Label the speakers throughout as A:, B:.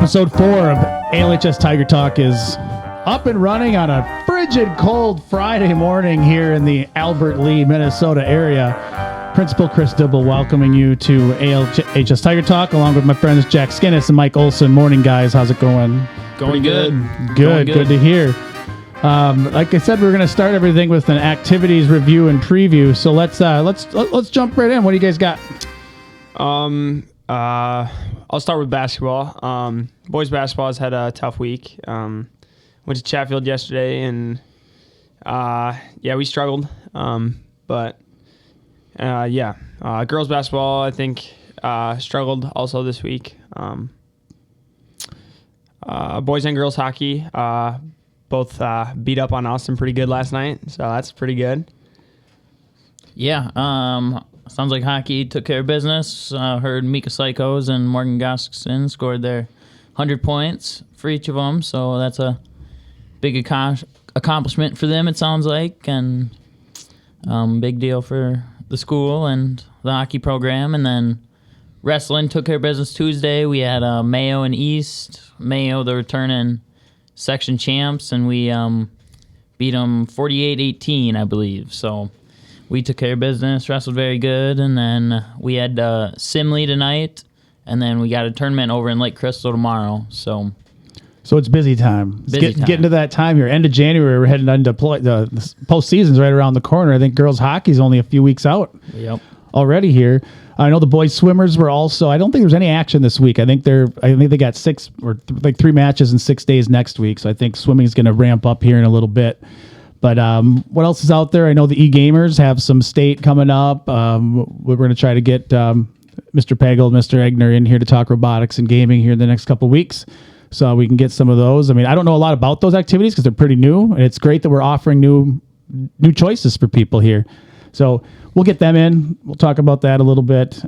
A: Episode 4 of ALHS Tiger Talk is up and running on a frigid cold Friday morning here in the Albert Lee, Minnesota area. Principal Chris Dibble welcoming you to ALHS Tiger Talk along with my friends Jack Skinnis and Mike Olson. Morning, guys. How's it going?
B: Going good.
A: Good to hear. Like I said, we're going to start everything with an activities review and preview. So let's jump right in. What do you guys got?
B: I'll start with basketball. Boys basketball has had a tough week. Went to Chatfield yesterday, and we struggled. Girls basketball, I think, struggled also this week. Boys and girls hockey both beat up on Austin pretty good last night, so that's pretty good.
C: Yeah, sounds like hockey took care of business. Heard Mika Psychos and Morgan Gustafson scored their 100 points for each of them, so that's a big accomplishment for them, it sounds like, and big deal for the school and the hockey program. And then wrestling took care of business Tuesday. We had Mayo and East. Mayo, the returning section champs, and we beat them 48-18, I believe. So we took care of business, wrestled very good, and then we had Simley tonight, and then we got a tournament over in Lake Crystal tomorrow. So
A: it's busy time. Getting to that time here. End of January, we're heading into the postseason's right around the corner. I think girls hockey's only a few weeks out.
C: Yep.
A: Already here. I know the boys swimmers were also. I don't think there's any action this week. I think they got 3 matches in 6 days next week. So I think swimming is going to ramp up here in a little bit. But what else is out there? I know the e-gamers have some state coming up. We're going to try to get Mr. Pagel, Mr. Egner in here to talk robotics and gaming here in the next couple of weeks, so we can get some of those. I mean, I don't know a lot about those activities because they're pretty new, and it's great that we're offering new choices for people here. So we'll get them in. We'll talk about that a little bit.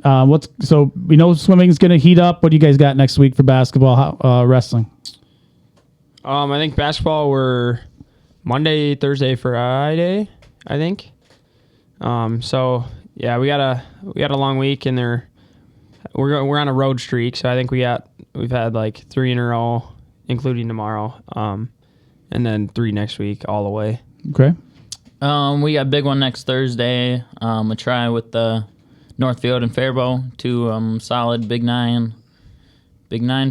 A: So we know swimming is going to heat up. What do you guys got next week for basketball, wrestling?
B: I think basketball we're Monday, Thursday, Friday, I think. We got a long week, and we're on a road streak. So I think we've had like 3 in a row, including tomorrow, and then 3 next week all the way.
A: Okay.
C: We got a big one next Thursday. A try with the Northfield and Faribault, 2 solid Big Nine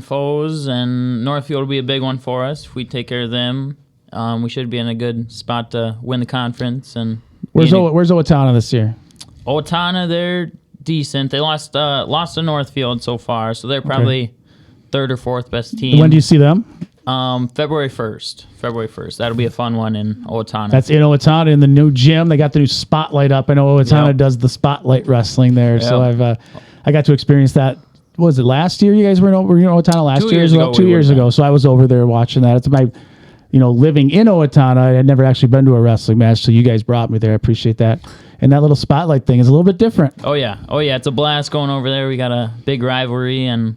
C: foes, and Northfield will be a big one for us if we take care of them. We should be in a good spot to win the conference. And
A: where's Owatonna this year?
C: Owatonna, they're decent. They lost to Northfield so far, so they're probably 3rd or 4th best team.
A: When do you see them?
C: February 1st. That'll be a fun one in Owatonna.
A: That's in Owatonna in the new gym. They got the new spotlight up. I know Owatonna does the spotlight wrestling there, so I got to experience that. What was it last year? You guys were in Owatonna last year as well? 2 years ago. So I was over there watching that. It's my, living in Owatonna. I had never actually been to a wrestling match, so you guys brought me there. I appreciate that. And that little spotlight thing is a little bit different.
C: Oh yeah. It's a blast going over there. We got a big rivalry and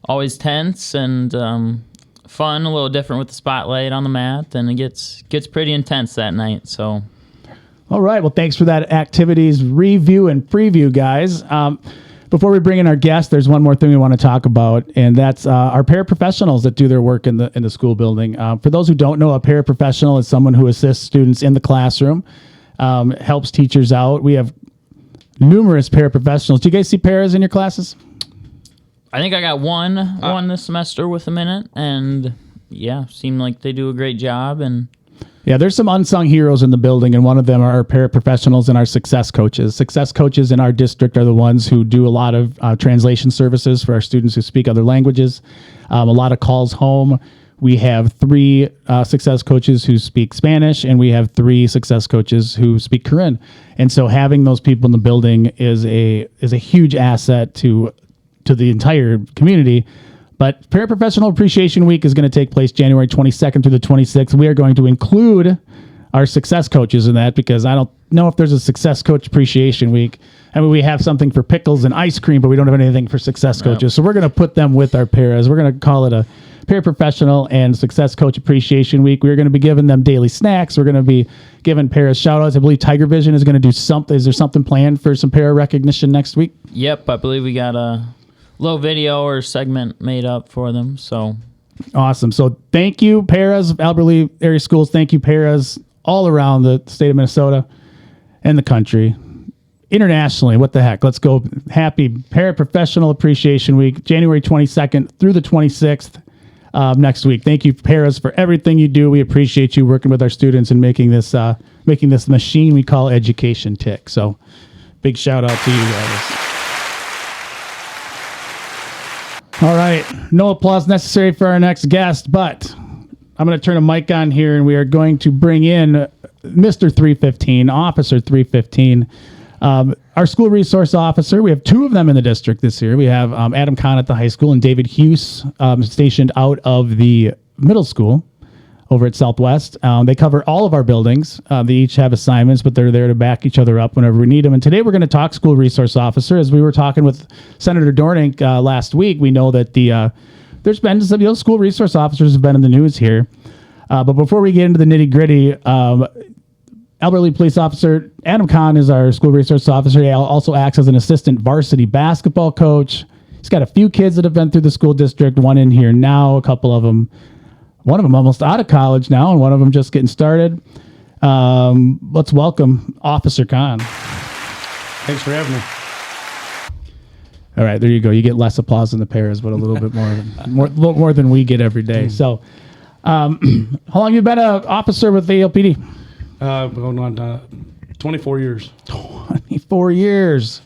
C: always tense and fun, a little different with the spotlight on the mat, and it gets pretty intense that night. So,
A: all right. Well, thanks for that activities review and preview, guys. Before we bring in our guest, there's one more thing we want to talk about, and that's our paraprofessionals that do their work in the school building. For those who don't know, a paraprofessional is someone who assists students in the classroom, helps teachers out. We have numerous paraprofessionals. Do you guys see paras in your classes?
C: I think I got one this semester with a minute, and seemed like they do a great job. And
A: there's some unsung heroes in the building, and one of them are our paraprofessionals and our success coaches. Success coaches in our district are the ones who do a lot of translation services for our students who speak other languages, a lot of calls home. We have 3 success coaches who speak Spanish, and we have 3 success coaches who speak Korean. And so having those people in the building is a huge asset to the entire community. But Paraprofessional Appreciation Week is going to take place January 22nd through the 26th. We are going to include our success coaches in that because I don't know if there's a Success Coach Appreciation Week. I mean, we have something for pickles and ice cream, but we don't have anything for success coaches. So we're going to put them with our paras. We're going to call it a Paraprofessional and Success Coach Appreciation Week. We're going to be giving them daily snacks. We're going to be giving paras shout-outs. I believe Tiger Vision is going to do something. Is there something planned for some para recognition next week?
C: Yep, I believe we got little video or segment made up for them. So
A: Awesome. So thank you, paras, Albert Lee area schools. Thank you, paras all around the state of Minnesota and the country. Internationally, what the heck? Let's go. Happy Paraprofessional Appreciation Week, January 22nd through the 26th next week. Thank you, paras, for everything you do. We appreciate you working with our students and making this machine we call education tick. So big shout out to you guys. All right, no applause necessary for our next guest, but I'm going to turn a mic on here, and we are going to bring in Mr. 315, Officer 315, our school resource officer. We have two of them in the district this year. We have Adam Kahn at the high school and David Hughes stationed out of the middle school over at Southwest. They cover all of our buildings. They each have assignments, but they're there to back each other up whenever we need them. And today we're going to talk school resource officer. As we were talking with Senator Dornink last week, we know that there's been some school resource officers have been in the news here. But before we get into the nitty gritty, Albert Lee Police Officer Adam Kahn is our school resource officer. He also acts as an assistant varsity basketball coach. He's got a few kids that have been through the school district, one in here now, a couple of them. One of them almost out of college now, and one of them just getting started. Let's welcome Officer Kahn.
D: Thanks for having me.
A: All right, there you go. You get less applause than the paras, but a little bit more than we get every day. So, how long have you been an officer with the ALPD?
D: Going on 24 years.
A: 24 years.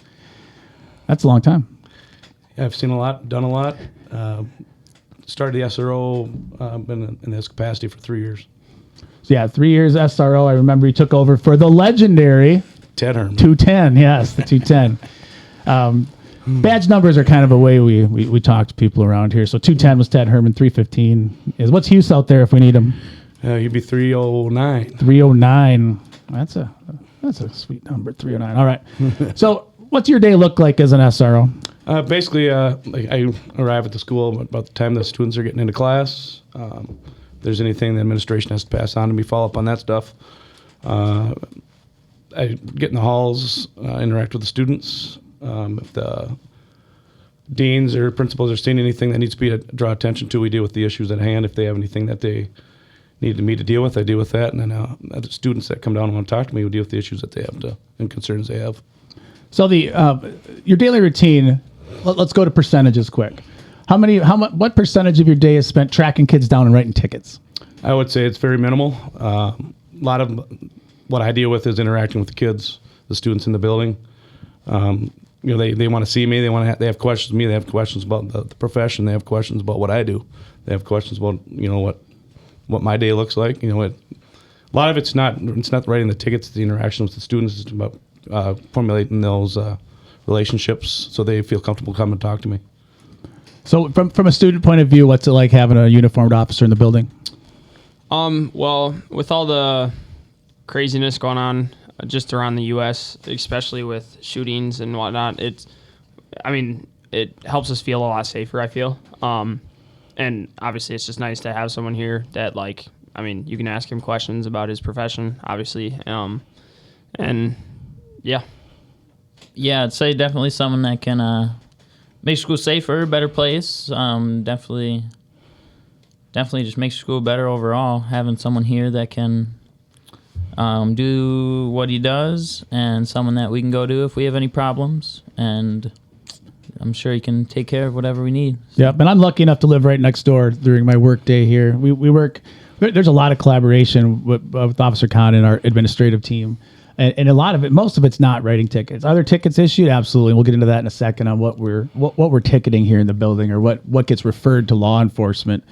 A: That's a long time.
D: Yeah, I've seen a lot, done a lot. Started the SRO, been in this capacity for 3 years.
A: So yeah, 3 years SRO. I remember he took over for the legendary
D: Ted Herman.
A: 210. Yes, the 210. Badge numbers are kind of a way we talk to people around here. So 210 was Ted Herman. 315 is what's Hughes out there if we need him.
D: You'd be 309.
A: 309. That's a sweet number. 309. All right. So what's your day look like as an SRO?
D: Basically, I arrive at the school about the time the students are getting into class. If there's anything the administration has to pass on to me, follow up on that stuff. I get in the halls, interact with the students. If the deans or principals are seeing anything that needs to be draw attention to, we deal with the issues at hand. If they have anything that they need me to deal with, I deal with that. And then other students that come down and want to talk to me, we deal with the issues that they have and concerns they have.
A: So your daily routine. Let's go to percentages quick. What percentage of your day is spent tracking kids down and writing tickets?
D: I would say it's very minimal. A lot of what I deal with is interacting with the kids, the students in the building. They want to see me. They have questions with me. They have questions about the profession. They have questions about what I do. They have questions about what my day looks like. A lot of it's not writing the tickets. The interaction with the students is about formulating those relationships so they feel comfortable coming and talk to me.
A: So from a student point of view, what's it like having a uniformed officer in the building?
B: Well, with all the craziness going on just around the U.S., especially with shootings and whatnot, it helps us feel a lot safer, I feel. And obviously it's just nice to have someone here that you can ask him questions about his profession, obviously. And yeah.
C: Yeah, I'd say definitely someone that can make school safer, better place. Definitely just makes school better overall. Having someone here that can do what he does, and someone that we can go to if we have any problems. And I'm sure he can take care of whatever we need.
A: Yep, and I'm lucky enough to live right next door during my work day here. We work. There's a lot of collaboration with Officer Kahn and our administrative team. And a lot of it, most of it's not writing tickets. Are there tickets issued? Absolutely. We'll get into that in a second on what we're ticketing here in the building, or what gets referred to law enforcement.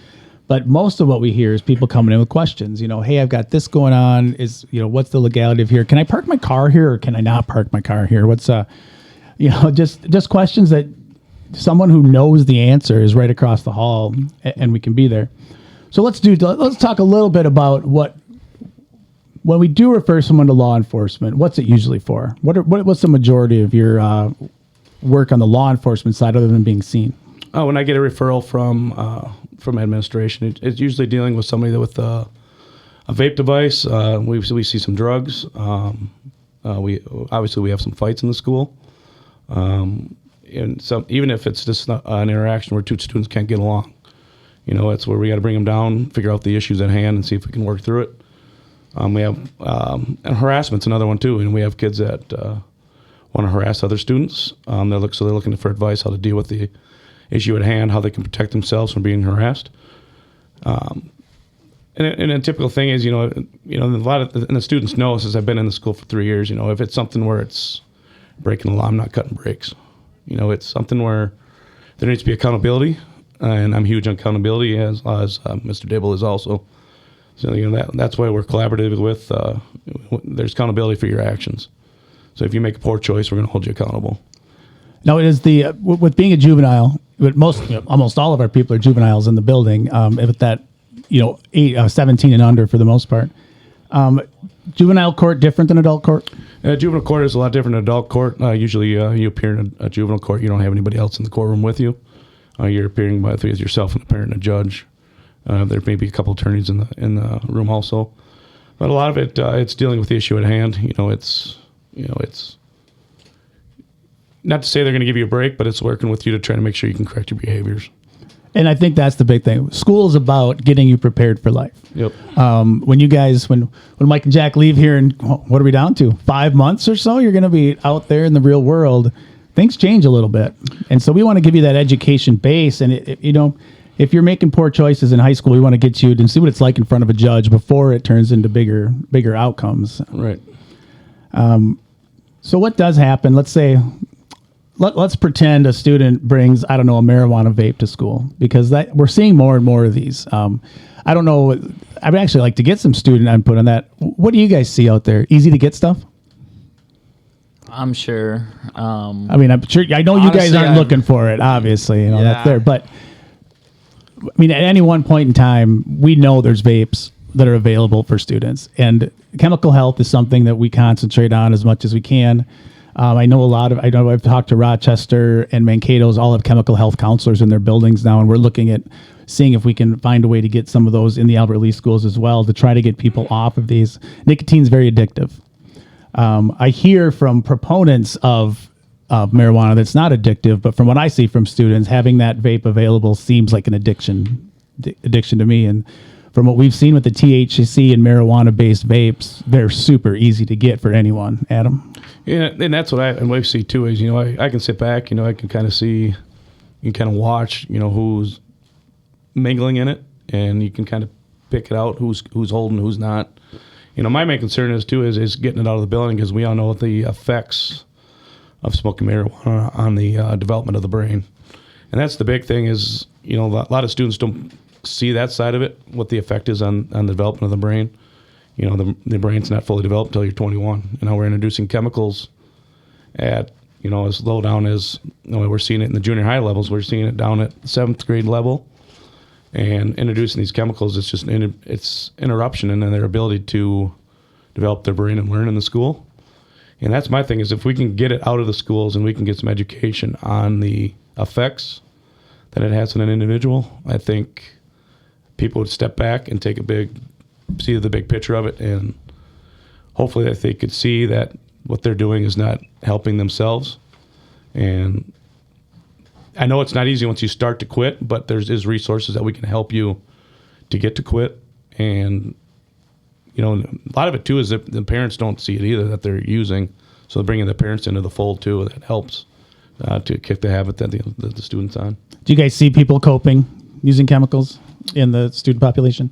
A: But most of what we hear is people coming in with questions. Hey, I've got this going on. What's the legality of here? Can I park my car here, or can I not park my car here? What's just questions that someone who knows the answer is right across the hall, and we can be there. So let's talk a little bit about when we do refer someone to law enforcement, what's it usually for? What's the majority of your work on the law enforcement side other than being seen?
D: When I get a referral from administration, it's usually dealing with somebody with a vape device. We see some drugs. We have some fights in the school. in some, even if it's just an interaction where two students can't get along, it's where we got to bring them down, figure out the issues at hand, and see if we can work through it. We have and harassment's another one too, and we have kids that want to harass other students. They're looking for advice how to deal with the issue at hand, how they can protect themselves from being harassed. And a typical thing is, a lot of and the students know, since I've been in the school for 3 years, if it's something where it's breaking the law, I'm not cutting brakes. It's something where there needs to be accountability, and I'm huge on accountability, as Mr. Dibble is also. So that's why we're collaborative with. There's accountability for your actions. So if you make a poor choice, we're going to hold you accountable.
A: Now, it is with being a juvenile. Almost all of our people are juveniles in the building. With that, 17 and under for the most part. Juvenile court different than adult court?
D: Juvenile court is a lot different than adult court. Usually, you appear in a juvenile court. You don't have anybody else in the courtroom with you. You're appearing with yourself and the parent and a judge. There may be a couple attorneys in the room also, but a lot of it it's dealing with the issue at hand. It's not to say they're going to give you a break, but it's working with you to try to make sure you can correct your behaviors.
A: And I think that's the big thing. School is about getting you prepared for life.
D: Yep.
A: When Mike and Jack leave here, and what are we down to? 5 months or so, you're going to be out there in the real world. Things change a little bit, and so we want to give you that education base. And if you're making poor choices in high school, we want to get you to see what it's like in front of a judge before it turns into bigger outcomes.
D: Right.
A: So what does happen? Let's say, let's pretend a student brings, a marijuana vape to school, because we're seeing more and more of these. I don't know. I'd actually like to get some student input on that. What do you guys see out there? Easy to get stuff?
C: I'm sure.
A: I'm sure. I know you guys aren't looking for it. Obviously, that's there. But at any one point in time, we know there's vapes that are available for students, and chemical health is something that we concentrate on as much as we can. I know I've talked to Rochester and Mankato's, all have chemical health counselors in their buildings now, and we're looking at seeing if we can find a way to get some of those in the Albert Lee schools as well, to try to get people off of these. Nicotine's very addictive. I hear from proponents of marijuana that's not addictive, but from what I see from students, having that vape available seems like an addiction to me. And from what we've seen with the THC and marijuana-based vapes, they're super easy to get for anyone. Adam?
D: Yeah, and that's what we see too. Is I can sit back, I can kind of see, you can kind of watch, who's mingling in it, and you can kind of pick it out who's holding, who's not. My main concern is getting it out of the building, because we all know the effects of smoking marijuana on the development of the brain, and that's the big thing. Is a lot of students don't see that side of it, what the effect is on the development of the brain. The brain's not fully developed until you're 21. We're introducing chemicals at as low down as we're seeing it in the junior high levels. We're seeing it down at 7th grade level. And introducing these chemicals, it's just it's interruption in their ability to develop their brain and learn in the school. And that's my thing, is if we can get it out of the schools and we can get some education on the effects that it has on an individual, I think people would step back and see the big picture of it, and hopefully that they could see that what they're doing is not helping themselves. And I know it's not easy once you start to quit, but there's resources that we can help you to get to quit. And a lot of it too is that the parents don't see it either, that they're using, so bringing the parents into the fold too, that helps to kick the habit that the student's on. Do
A: you guys see people coping using chemicals in the student population?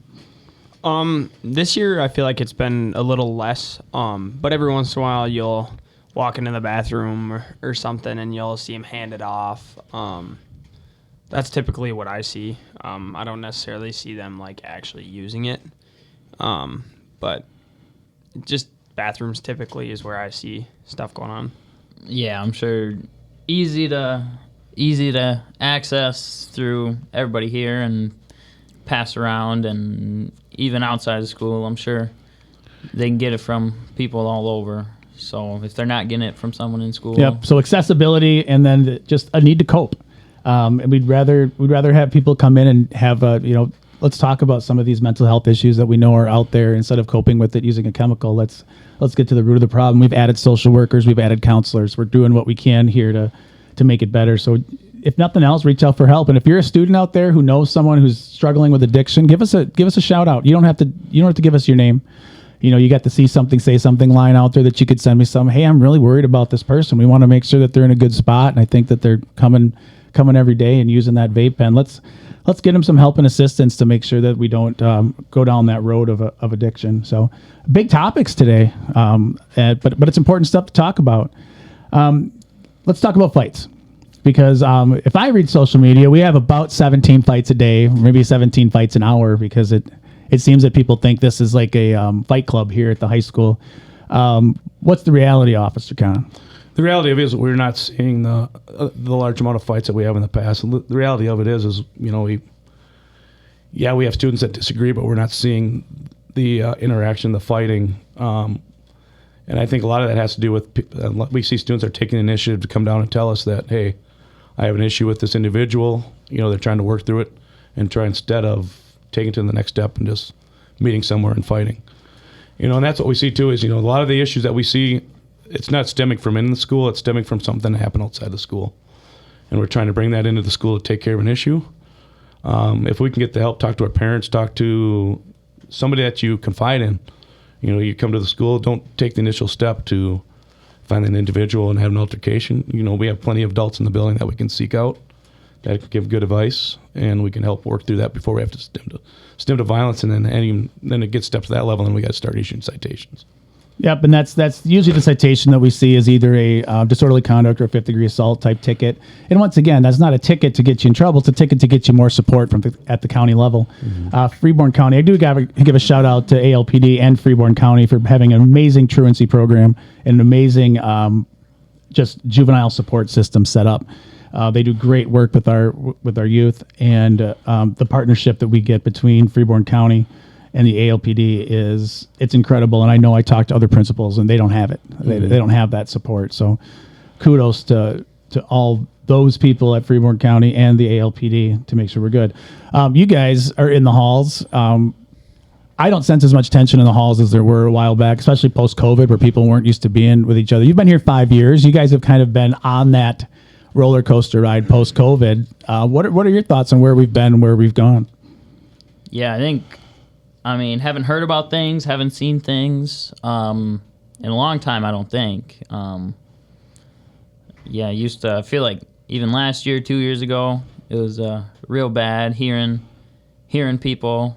B: This year I feel like it's been a little less, but every once in a while you'll walk into the bathroom or something and you'll see them hand it off. That's typically what I see. I don't necessarily see them actually using it, but just bathrooms typically is where I see stuff going on.
C: Yeah, I'm sure easy to access through everybody here and pass around, and even outside of school, I'm sure they can get it from people all over. So if they're not getting it from someone in school.
A: Yep. So accessibility, and then just a need to cope. And we'd rather have people come in and have let's talk about some of these mental health issues that we know are out there, instead of coping with it using a chemical. Let's get to the root of the problem. We've added social workers, we've added counselors. We're doing what we can here to to make it better. So if nothing else, reach out for help. And if you're a student out there who knows someone who's struggling with addiction, give us a shout out. You don't have to give us your name. You got the see something, say something line out there that you could send me some, hey, I'm really worried about this person. We want to make sure that they're in a good spot. And I think that they're coming every day and using that vape pen. Let's get them some help and assistance to make sure that we don't go down that road of addiction. So big topics today, but it's important stuff to talk about. Let's talk about fights. Because if I read social media, we have about 17 fights a day, maybe 17 fights an hour, because it seems that people think this is like a fight club here at the high school. What's the reality, Officer Khan?
D: The reality of it is we're not seeing the large amount of fights that we have in the past. And the reality of it is we have students that disagree, but we're not seeing the interaction, the fighting. And I think a lot of that has to do with we see students are taking the initiative to come down and tell us that, hey, I have an issue with this individual. They're trying to work through it and try instead of taking it to the next step and just meeting somewhere and fighting. And that's what we see too is, a lot of the issues that we see, it's not stemming from in the school, it's stemming from something that happened outside the school. And we're trying to bring that into the school to take care of an issue. If we can get the help, talk to our parents, talk to somebody that you confide in. You come to the school, don't take the initial step to find an individual and have an altercation. We have plenty of adults in the building that we can seek out that can give good advice, and we can help work through that before we have to stem to violence, and then it gets steps to that level, and we got to start issuing citations.
A: Yep, and that's usually the citation that we see is either a disorderly conduct or a fifth-degree assault type ticket. And once again, that's not a ticket to get you in trouble; it's a ticket to get you more support at the county level. Freeborn County, I do give a shout out to ALPD and Freeborn County for having an amazing truancy program and an amazing just juvenile support system set up. They do great work with our youth, and the partnership that we get between Freeborn County and the ALPD it's incredible. And I know I talked to other principals and they don't have it. They don't have that support. So kudos to all those people at Freeborn County and the ALPD to make sure we're good. You guys are in the halls. I don't sense as much tension in the halls as there were a while back, especially post-COVID where people weren't used to being with each other. You've been here 5 years. You guys have kind of been on that roller coaster ride post-COVID. What are your thoughts on where we've been and where we've gone?
C: Yeah, haven't heard about things, haven't seen things in a long time, I don't think. I used to feel like even last year, 2 years ago, it was real bad hearing people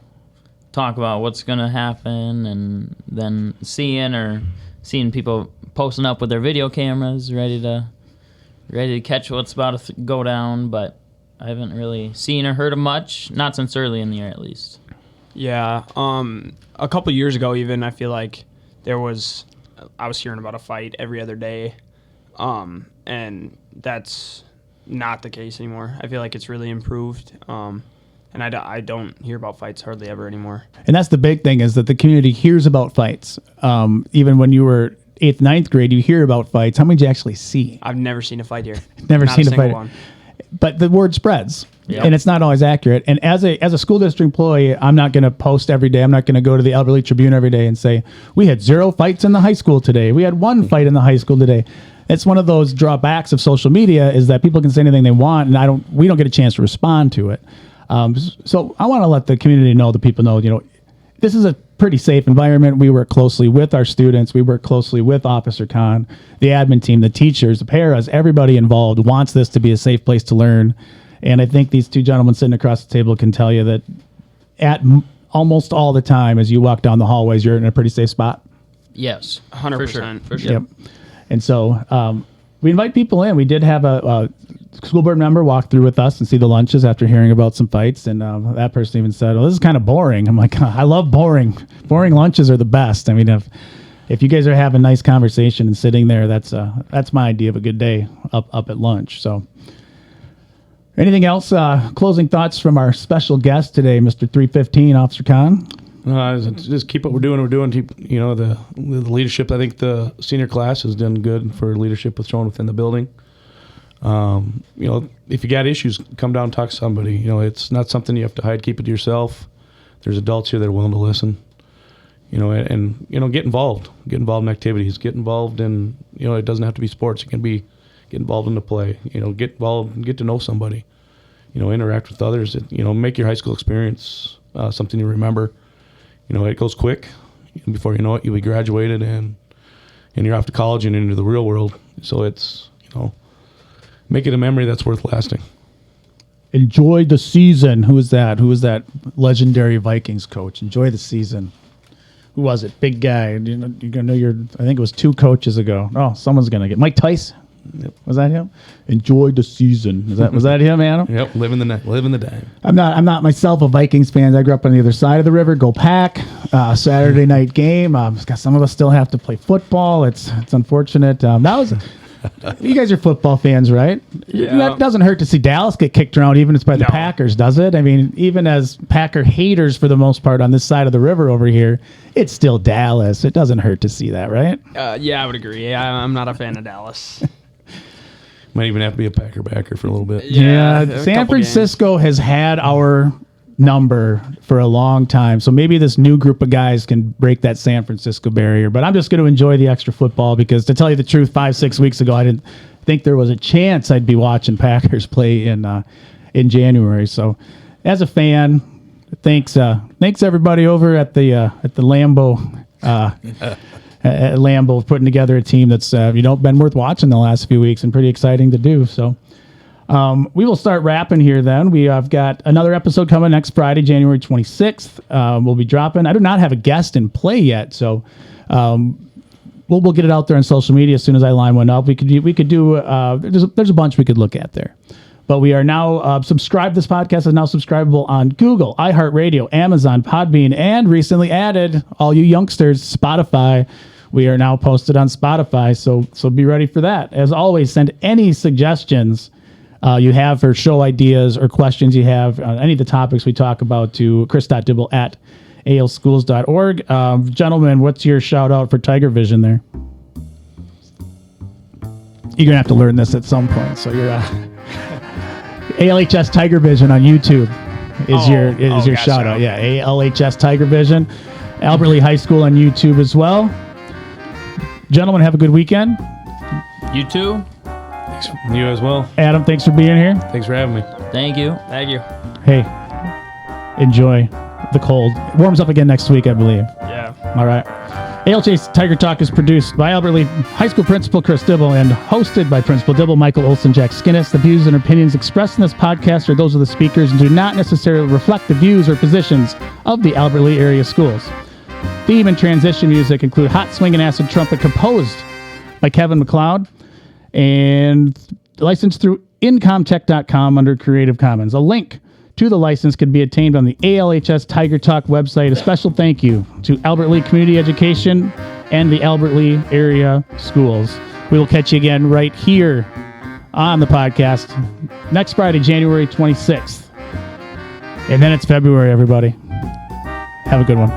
C: talk about what's going to happen, and then seeing people posting up with their video cameras ready to catch what's about to go down, but I haven't really seen or heard of much, not since early in the year at least.
B: Yeah, a couple years ago even, I feel like I was hearing about a fight every other day, and that's not the case anymore. I feel like it's really improved, and I don't hear about fights hardly ever anymore.
A: And that's the big thing is that the community hears about fights. Even when you were 8th, 9th grade, you hear about fights. How many did you actually see?
B: I've never seen a fight here.
A: Never
B: Not
A: seen a
B: single
A: fight.
B: one.
A: But the word spreads,
C: Yep.
A: and it's not always accurate. And as a school district employee, I'm not going to post every day. I'm not going to go to the Elderly Tribune every day and say, we had 0 fights in the high school today. We had 1 fight in the high school today. It's one of those drawbacks of social media is that people can say anything they want, and we don't get a chance to respond to it. So I want to let the community know, the people know, this is a pretty safe environment. We work closely with our students. We work closely with Officer Khan, the admin team, the teachers, the paras, everybody involved wants this to be a safe place to learn. And I think these 2 gentlemen sitting across the table can tell you that almost all the time as you walk down the hallways, you're in a pretty safe spot.
C: Yes,
B: 100%.
C: For sure.
A: Yep. And so we invite people in. We did have a school board member walk through with us and see the lunches after hearing about some fights. And that person even said, "Oh, this is kind of boring." I'm like, I love boring. Boring lunches are the best. I mean, if you guys are having nice conversation and sitting there, that's my idea of a good day up at lunch. So anything else? Closing thoughts from our special guest today, Mr. 315, Officer Khan?
D: Just keep what we're doing. Keep, the leadership. I think the senior class has done good for leadership with showing within the building. If you got issues, come down and talk to somebody. It's not something you have to hide. Keep it to yourself. There's adults here that are willing to listen. And get involved. Get involved in activities. Get involved in. It doesn't have to be sports. It can be get involved in the play. Get involved and get to know somebody. Interact with others. Make your high school experience something you remember. It goes quick. Before you know it, you'll be graduated and you're off to college and into the real world. So it's, make it a memory that's worth lasting.
A: Enjoy the season. Who is that? Who is that legendary Vikings coach? Enjoy the season. Who was it? Big guy. You're gonna know I think it was 2 coaches ago. Oh, someone's gonna get Mike Tice.
D: Yep.
A: Was that him? Enjoy the season. Was that him, Adam?
D: Yep, living the dime.
A: I'm not myself a Vikings fan. I grew up on the other side of the river. Go Pack! Saturday night game. Some of us still have to play football. It's unfortunate. You guys are football fans, right?
B: Yeah.
A: That doesn't hurt to see Dallas get kicked around, even if it's by the
B: No.
A: Packers, does it? I mean, even as Packer haters for the most part on this side of the river over here, it's still Dallas. It doesn't hurt to see that, right?
B: Yeah, I would agree. Yeah, I'm not a fan of Dallas.
D: Might even have to be a Packer backer for a little bit.
B: Yeah, a
A: San
B: couple
A: Francisco has had our number for a long time. So maybe this new group of guys can break that San Francisco barrier. But I'm just going to enjoy the extra football because, to tell you the truth, 5-6 weeks ago, I didn't think there was a chance I'd be watching Packers play in January. So as a fan, thanks everybody over at the Lambeau at Lambeau putting together a team that's been worth watching the last few weeks and pretty exciting to do. So we will start wrapping here then. We have got another episode coming next Friday, January 26th. We'll be dropping. I do not have a guest in play yet, so we'll get it out there on social media as soon as I line one up. We could do there's a bunch we could look at there. But we are now subscribed. This podcast is now subscribable on Google, iHeartRadio, Amazon, Podbean, and recently added, all you youngsters, Spotify. We are now posted on Spotify, so be ready for that. As always, send any suggestions you have for show ideas or questions you have on any of the topics we talk about to chris.dibble@alschools.org. Gentlemen, what's your shout out for Tiger Vision there? You're going to have to learn this at some point. So you're ALHS Tiger Vision on YouTube is your shout out. Yeah, ALHS Tiger Vision. Albert Lee High School on YouTube as well. Gentlemen, have a good weekend.
C: You too.
D: Thanks. You as well.
A: Adam, thanks for being here.
D: Thanks for having me.
C: Thank you.
B: Thank you.
A: Hey, enjoy the cold. It warms up again next week, I believe.
B: Yeah.
A: All right. ALH's Tiger Talk is produced by Albert Lee High School Principal Chris Dibble and hosted by Principal Dibble, Michael Olson, Jack Skinnis. The views and opinions expressed in this podcast are those of the speakers and do not necessarily reflect the views or positions of the Albert Lee area schools. Theme and transition music include Hot Swing and Acid Trumpet, composed by Kevin McLeod, and licensed through incomtech.com under Creative Commons. A link to the license can be attained on the ALHS Tiger Talk website. A special thank you to Albert Lee Community Education and the Albert Lee area schools. We will catch you again right here on the podcast next Friday, January 26th. And then it's February, everybody. Have a good one.